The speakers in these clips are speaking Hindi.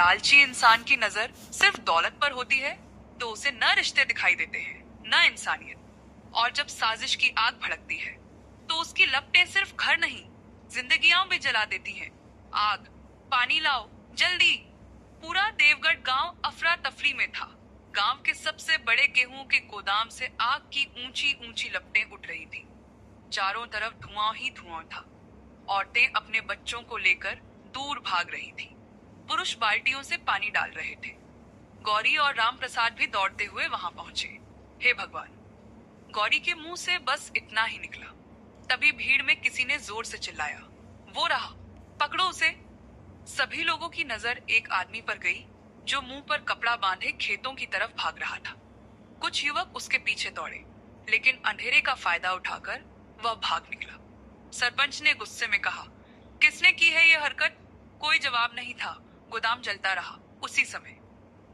लालची इंसान की नजर सिर्फ दौलत पर होती है तो उसे न रिश्ते दिखाई देते हैं न इंसानियत। और जब साजिश की आग भड़कती है तो उसकी लपटें सिर्फ घर नहीं, जिंदगियां भी जला देती हैं। आग, पानी लाओ जल्दी। पूरा देवगढ़ गांव अफरा तफरी में था। गांव के सबसे बड़े गेहूं के गोदाम से आग की ऊंची ऊंची लपटें उठ रही थी। चारों तरफ धुआं ही धुआं था। औरतें अपने बच्चों को लेकर दूर भाग रही थी। पुरुष बाल्टियों से पानी डाल रहे थे। गौरी और राम प्रसाद भी दौड़ते हुए वहां पहुंचे। हे भगवान! गौरी के मुंह से बस इतना ही निकला। तभी भीड़ में किसी ने जोर से चिल्लाया, वो रहा, पकड़ो उसे। सभी लोगों की नजर एक आदमी पर गई जो मुंह पर कपड़ा बांधे खेतों की तरफ भाग रहा था। कुछ युवक उसके पीछे दौड़े, लेकिन अंधेरे का फायदा उठाकर वह भाग निकला। सरपंच ने गुस्से में कहा, किसने की है ये हरकत? कोई जवाब नहीं था। गोदाम जलता रहा। उसी समय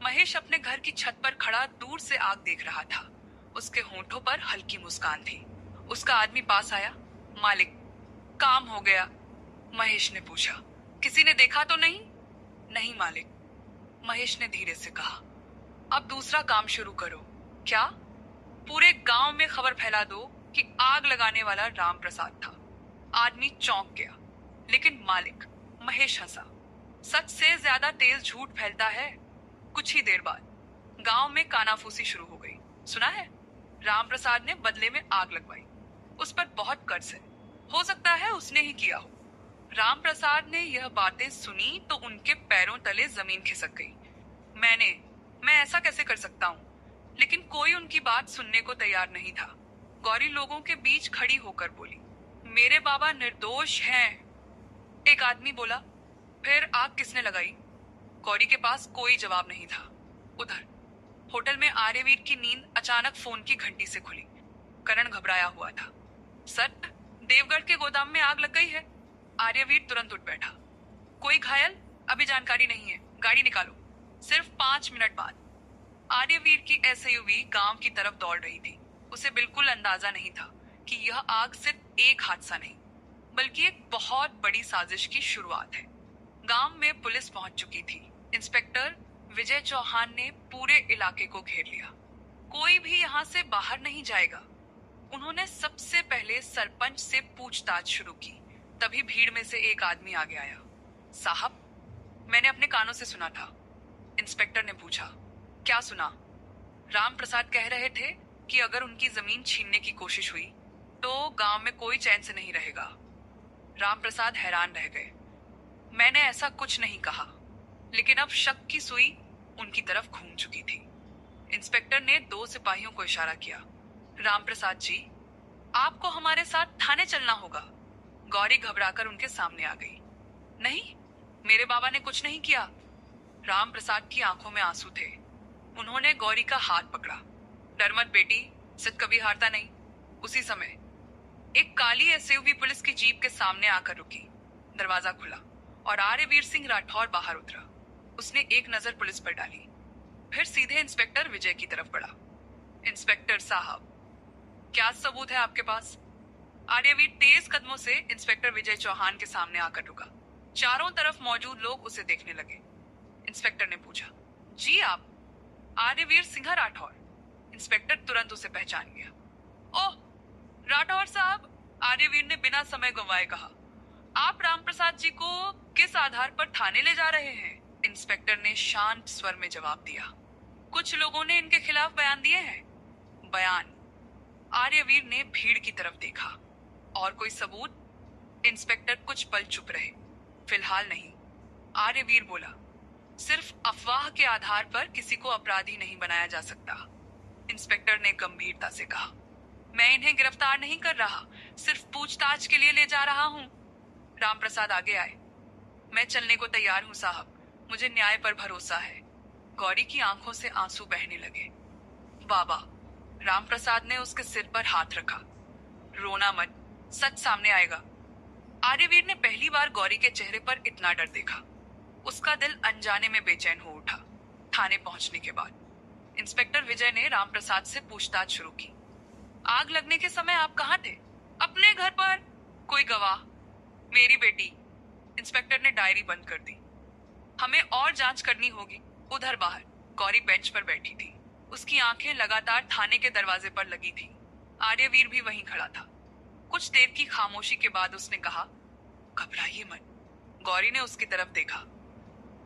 महेश अपने घर की छत पर खड़ा दूर से आग देख रहा था। उसके होंठों पर हल्की मुस्कान थी। उसका आदमी पास आया। मालिक, काम हो गया? महेश ने पूछा। किसी ने देखा तो नहीं? नहीं मालिक, महेश ने धीरे से कहा। अब दूसरा काम शुरू करो। क्या? पूरे गांव में खबर फैला दो कि आग लगाने वाला राम प्रसाद था। आदमी चौंक गया, लेकिन मालिक, महेश हंसा। सच से ज्यादा तेज झूठ फैलता है। कुछ ही देर बाद गांव में कानाफूसी शुरू हो गई। सुना है, राम प्रसाद ने बदले में आग लगवाई। उस पर बहुत कर्ज है। हो सकता है उसने ही किया हो। राम प्रसाद ने यह बातें सुनी तो उनके पैरों तले जमीन खिसक गई। मैं ऐसा कैसे कर सकता हूँ? लेकिन कोई उनकी बात सुनने को तैयार नहीं था। गौरी लोगों के बीच खड़ी होकर बोली, मेरे बाबा निर्दोष हैं। एक आदमी बोला, फिर आग किसने लगाई? गौरी के पास कोई जवाब नहीं था। उधर होटल में आर्यवीर की नींद अचानक फोन की घंटी से खुली। करण घबराया हुआ था। सर, देवगढ़ के गोदाम में आग लग गई है। आर्यवीर तुरंत उठ बैठा। कोई घायल? अभी जानकारी नहीं है, गाड़ी निकालो। सिर्फ 5 मिनट बाद आर्यवीर की एसयूवी गांव की तरफ दौड़ रही थी। उसे बिल्कुल अंदाजा नहीं था कि यह आग सिर्फ एक हादसा नहीं, बल्कि एक बहुत बड़ी साजिश की शुरुआत है। गांव में पुलिस पहुंच चुकी थी। इंस्पेक्टर विजय चौहान ने पूरे इलाके को घेर लिया। कोई भी यहाँ से बाहर नहीं जाएगा। उन्होंने सबसे पहले सरपंच से पूछताछ शुरू की। तभी भीड़ में से एक आदमी आगे आया। साहब, मैंने अपने कानों से सुना था। इंस्पेक्टर ने पूछा, क्या सुना? राम प्रसाद कह रहे थे कि अगर उनकी जमीन छीनने की कोशिश हुई तो गांव में कोई चैन से नहीं रहेगा। राम प्रसाद हैरान रह गए। मैंने ऐसा कुछ नहीं कहा, लेकिन अब शक की सुई उनकी तरफ घूम चुकी थी। इंस्पेक्टर ने 2 सिपाहियों को इशारा किया। राम प्रसाद जी, आपको हमारे साथ थाने चलना होगा। गौरी घबराकर उनके सामने आ गई। नहीं, मेरे बाबा ने कुछ नहीं किया। राम प्रसाद की आंखों में आंसू थे। उन्होंने गौरी का हाथ पकड़ा। डर मत बेटी, जिद कभी हारता नहीं। उसी समय एक काली एसयूवी पुलिस की जीप के सामने आकर रुकी। दरवाजा खुला और आर्यवीर सिंह राठौर बाहर उतरा। उसने एक नजर पुलिस पर डाली, फिर सीधे इंस्पेक्टर विजय की तरफ बढ़ा। इंस्पेक्टर साहब, क्या सबूत है आपके पास? आर्यवीर तेज कदमों से इंस्पेक्टर विजय चौहान के सामने आकर रुका। चारों तरफ मौजूद लोग उसे देखने लगे। इंस्पेक्टर ने पूछा, जी आप आर्यवीर सिंह राठौर? इंस्पेक्टर तुरंत उसे पहचान गया। ओह, राठौर साहब, आर्यवीर ने बिना समय गंवाए कहा। आप राम प्रसाद जी को किस आधार पर थाने ले जा रहे हैं? इंस्पेक्टर ने शांत स्वर में जवाब दिया, कुछ लोगों ने इनके खिलाफ बयान दिए हैं। बयान? आर्यवीर ने भीड़ की तरफ देखा। और कोई सबूत? इंस्पेक्टर कुछ पल चुप रहे। फिलहाल नहीं। आर्यवीर बोला, सिर्फ अफवाह के आधार पर किसी को अपराधी नहीं बनाया जा सकता। इंस्पेक्टर ने गंभीरता से कहा, मैं इन्हें गिरफ्तार नहीं कर रहा, सिर्फ पूछताछ के लिए ले जा रहा हूँ। राम प्रसाद आगे आए। मैं चलने को तैयार हूँ साहब, मुझे न्याय पर भरोसा है। गौरी की आंखों से आंसू बहने लगे। बाबा, राम प्रसाद ने उसके सिर पर हाथ रखा। रोना मत, सच सामने आएगा। आर्यवीर ने पहली बार गौरी के चेहरे पर इतना डर देखा। उसका दिल अनजाने में बेचैन हो उठा। थाने पहुंचने के बाद इंस्पेक्टर विजय ने राम प्रसाद से पूछताछ शुरू की। आग लगने के समय आप कहाँ थे? अपने घर पर। कोई गवाह? मेरी बेटी। इंस्पेक्टर ने डायरी बंद कर दी। हमें और जांच करनी होगी। उधर बाहर गौरी बेंच पर बैठी थी। उसकी आंखें लगातार थाने के दरवाजे पर लगी थी। आर्यवीर भी वहीं खड़ा था। कुछ देर की खामोशी के बाद उसने कहा, घबराइए मत। गौरी ने उसकी तरफ देखा।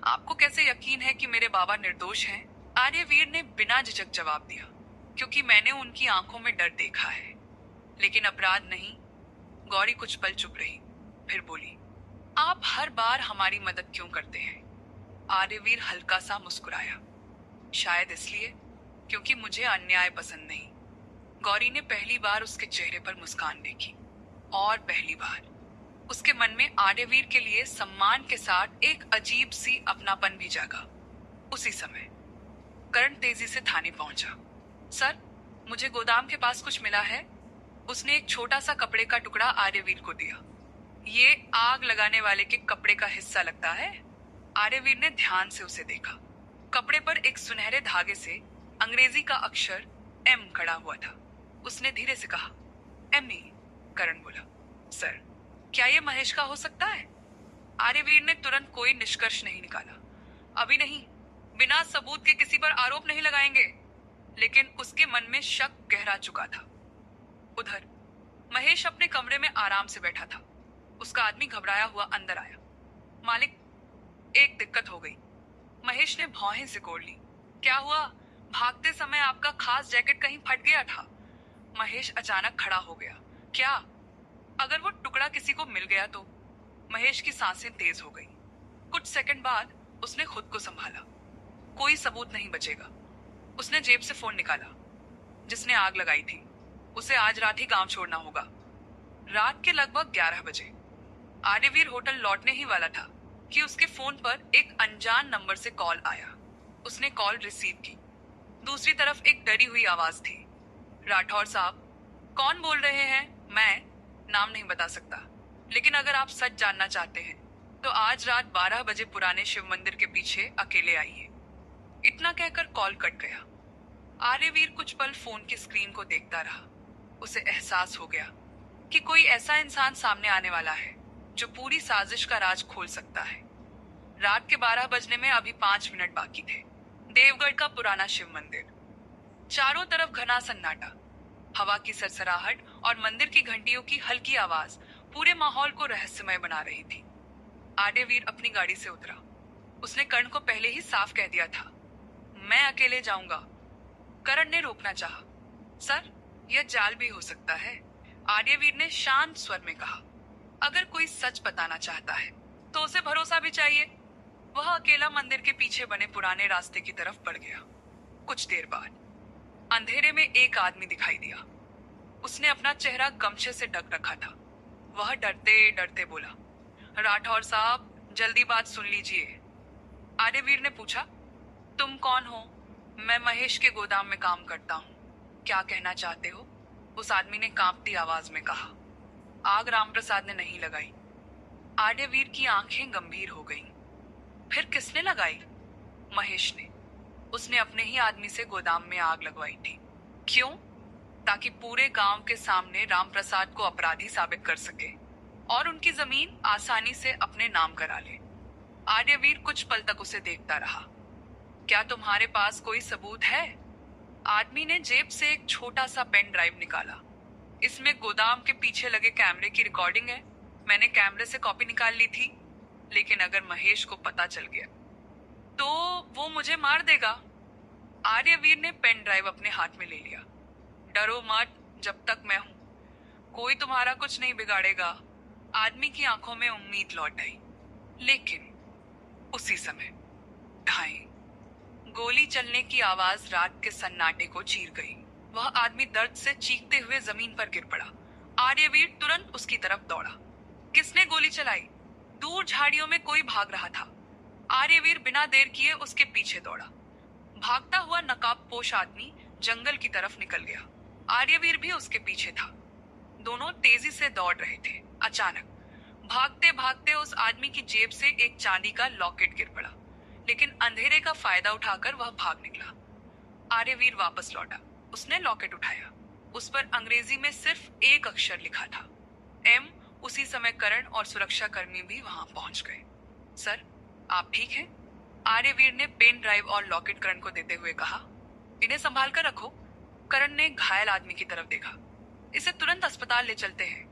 आपको कैसे यकीन है कि मेरे बाबा निर्दोष हैं? आर्यवीर ने बिना झिझक जवाब दिया, क्योंकि मैंने उनकी आंखों में डर देखा है, लेकिन अपराध नहीं। गौरी कुछ पल चुप रही, फिर बोली, आप हर बार हमारी मदद क्यों करते हैं? आर्यवीर हल्का सा मुस्कुराया, शायद इसलिए क्योंकि मुझे अन्याय पसंद नहीं। गौरी ने पहली बार उसके चेहरे पर मुस्कान देखी, और पहली बार उसके मन में आर्यवीर के लिए सम्मान के साथ एक अजीब सी अपनापन भी जागा। उसी समय करण तेजी से थाने पहुंचा। सर, मुझे गोदाम के पास कुछ मिला है। उसने एक छोटा सा कपड़े का टुकड़ा आर्यवीर को दिया। ये आग लगाने वाले के कपड़े का हिस्सा लगता है। आर्यवीर ने ध्यान से उसे देखा। कपड़े पर एक सुनहरे धागे से अंग्रेजी का अक्षर एम खड़ा हुआ था। उसने धीरे से कहा, एम नहीं। करण बोला, सर, क्या यह महेश का हो सकता है? आर्यवीर ने तुरंत कोई निष्कर्ष नहीं निकाला। अभी नहीं, बिना सबूत के किसी पर आरोप नहीं लगाएंगे। लेकिन उसके मन में शक गहरा चुका था। उधर महेश अपने कमरे में आराम से बैठा था। उसका आदमी घबराया हुआ अंदर आया। मालिक, एक दिक्कत हो गई। महेश ने भौहें सिकोड़ ली। क्या हुआ? भागते समय आपका खास जैकेट कहीं फट गया था। महेश अचानक खड़ा हो गया। क्या? अगर वो टुकड़ा किसी को मिल गया तो? महेश की सांसें तेज हो गई। कुछ सेकंड बाद उसने खुद को संभाला। कोई सबूत नहीं बचेगा। उसने जेब से फोन निकाला। जिसने आग लगाई थी उसे आज रात ही गांव छोड़ना होगा। रात के लगभग 11 बजे आर्यवीर होटल लौटने ही वाला था कि उसके फोन पर एक अनजान नंबर से कॉल आया। उसने कॉल रिसीव की। दूसरी तरफ एक डरी हुई आवाज थी, राठौर साहब। कौन बोल रहे हैं? मैं नाम नहीं बता सकता, लेकिन अगर आप सच जानना चाहते हैं तो आज रात 12 बजे पुराने शिव मंदिर के पीछे अकेले आइए। इतना कहकर कॉल कट गया। आर्यवीर कुछ पल फोन की स्क्रीन को देखता रहा। उसे एहसास हो गया कि कोई ऐसा इंसान सामने आने वाला है जो पूरी साजिश का राज खोल सकता है। रात के 12 बजने में अभी 5 मिनट बाकी थे। देवगढ़ का पुराना शिव मंदिर, चारों तरफ घना सन्नाटा। हवा की सरसराहट और मंदिर की घंटियों की हल्की आवाज पूरे माहौल को रहस्यमय बना रही थी। आर्यवीर अपनी गाड़ी से उतरा। उसने कर्ण को पहले ही साफ कह दिया था, मैं अकेले जाऊंगा। करण ने रोकना चाहा। सर, यह जाल भी हो सकता है। आर्यवीर ने शांत स्वर में कहा, अगर कोई सच बताना चाहता है तो उसे भरोसा भी चाहिए। वह अकेला मंदिर के पीछे बने पुराने रास्ते की तरफ बढ़ गया। कुछ देर बाद अंधेरे में एक आदमी दिखाई दिया। उसने अपना चेहरा गमछे से ढक रखा था। वह डरते डरते बोला, राठौर साहब, जल्दी बात सुन लीजिए। आर्यवीर ने पूछा, तुम कौन हो? मैं महेश के गोदाम में काम करता हूँ। क्या कहना चाहते हो? उस आदमी ने कांपती आवाज में कहा। आग रामप्रसाद ने नहीं लगाई। आर्यवीर की आंखें गंभीर हो गईं। फिर किसने लगाई? महेश ने। उसने अपने ही आदमी से गोदाम में आग लगवाई थी। क्यों? ताकि पूरे गांव के सामने रामप्रसाद को अपराधी साबित कर सके और उनकी जमीन आसानी से अपने नाम करा ले। आर्यवीर कुछ पल तक उसे देखता रहा। क्या तुम्हारे पास कोई सबूत है? आदमी ने जेब से एक छोटा सा पेन ड्राइव निकाला। इसमें गोदाम के पीछे लगे कैमरे की रिकॉर्डिंग है। मैंने कैमरे से कॉपी निकाल ली थी, लेकिन अगर महेश को पता चल गया तो वो मुझे मार देगा। आर्यवीर ने पेन ड्राइव अपने हाथ में ले लिया। डरो मत, जब तक मैं हूं कोई तुम्हारा कुछ नहीं बिगाड़ेगा। आदमी की आंखों में उम्मीद लौट आई। लेकिन उसी समय ढाई गोली चलने की आवाज रात के सन्नाटे को चीर गई। वह आदमी दर्द से चीखते हुए जमीन पर गिर पड़ा। आर्यवीर तुरंत उसकी तरफ दौड़ा। किसने गोली चलाई? दूर झाड़ियों में कोई भाग रहा था। आर्यवीर बिना देर किए उसके पीछे दौड़ा। भागता हुआ नकाबपोश आदमी जंगल की तरफ निकल गया। आर्यवीर भी उसके पीछे था। दोनों तेजी से दौड़ रहे थे। अचानक भागते भागते उस आदमी की जेब से एक चांदी का लॉकेट गिर पड़ा, लेकिन अंधेरे का फायदा उठाकर वह भाग निकला। आर्यवीर वापस लौटा। उसने लॉकेट उठाया। उस पर अंग्रेजी में सिर्फ एक अक्षर लिखा था, एम। उसी समय करण और सुरक्षा कर्मी भी वहां पहुंच गए। सर, आप ठीक हैं? आर्यवीर ने पेन ड्राइव और लॉकेट करण को देते हुए कहा, इन्हें संभाल कर रखो। करण ने घायल आदमी की तरफ देखा। इसे तुरंत अस्पताल ले चलते हैं।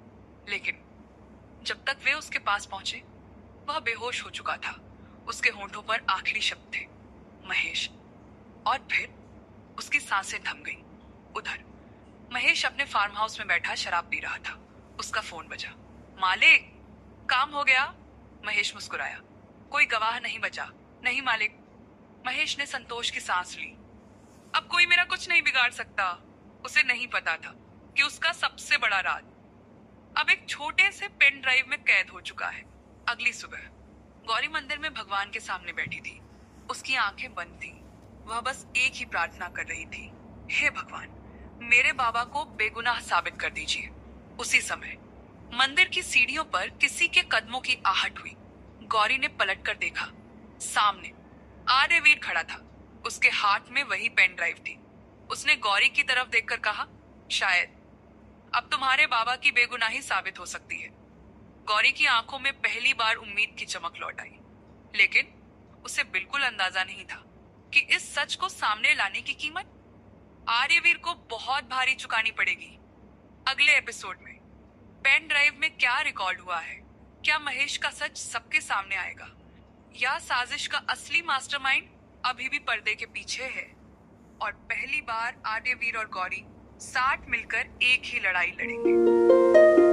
लेकिन जब तक वे उसके पास पहुंचे, वह बेहोश हो चुका था। उसके होंठों पर आखिरी शब्द थे, महेश। और फिर उसकी सांसें थम गईं। उधर महेश अपने फार्म हाउस में बैठा शराब पी रहा था। उसका फोन बजा। मालिक, काम हो गया? महेश मुस्कुराया। कोई गवाह नहीं बचा। नहीं मालिक। महेश ने संतोष की सांस ली। अब कोई मेरा कुछ नहीं बिगाड़ सकता। उसे नहीं पता था कि उसका सबसे बड़ा राज अब एक छोटे से पेन ड्राइव में कैद हो चुका है। अगली सुबह गौरी मंदिर में भगवान के सामने बैठी थी। उसकी आंखें बंद थी। वह बस एक ही प्रार्थना कर रही थी, हे भगवान, मेरे बाबा को बेगुनाह साबित कर दीजिए। उसी समय मंदिर की सीढ़ियों पर किसी के कदमों की आहट हुई। गौरी ने पलटकर देखा। सामने आर्यवीर खड़ा था। उसके हाथ में वही पेन ड्राइव थी। उसने गौरी की तरफ देखकर कहा, शायद अब तुम्हारे बाबा की बेगुनाही साबित हो सकती है। गौरी की आंखों में पहली बार उम्मीद की चमक लौट आई। लेकिन उसे बिल्कुल अंदाजा नहीं था कि इस सच को सामने लाने की कीमत आर्यवीर को बहुत भारी चुकानी पड़ेगी। अगले एपिसोड में पेन ड्राइव में क्या रिकॉर्ड हुआ है? क्या महेश का सच सबके सामने आएगा, या साजिश का असली मास्टरमाइंड अभी भी पर्दे के पीछे है? और पहली बार आर्यवीर और गौरी साथ मिलकर एक ही लड़ाई लड़ेंगे।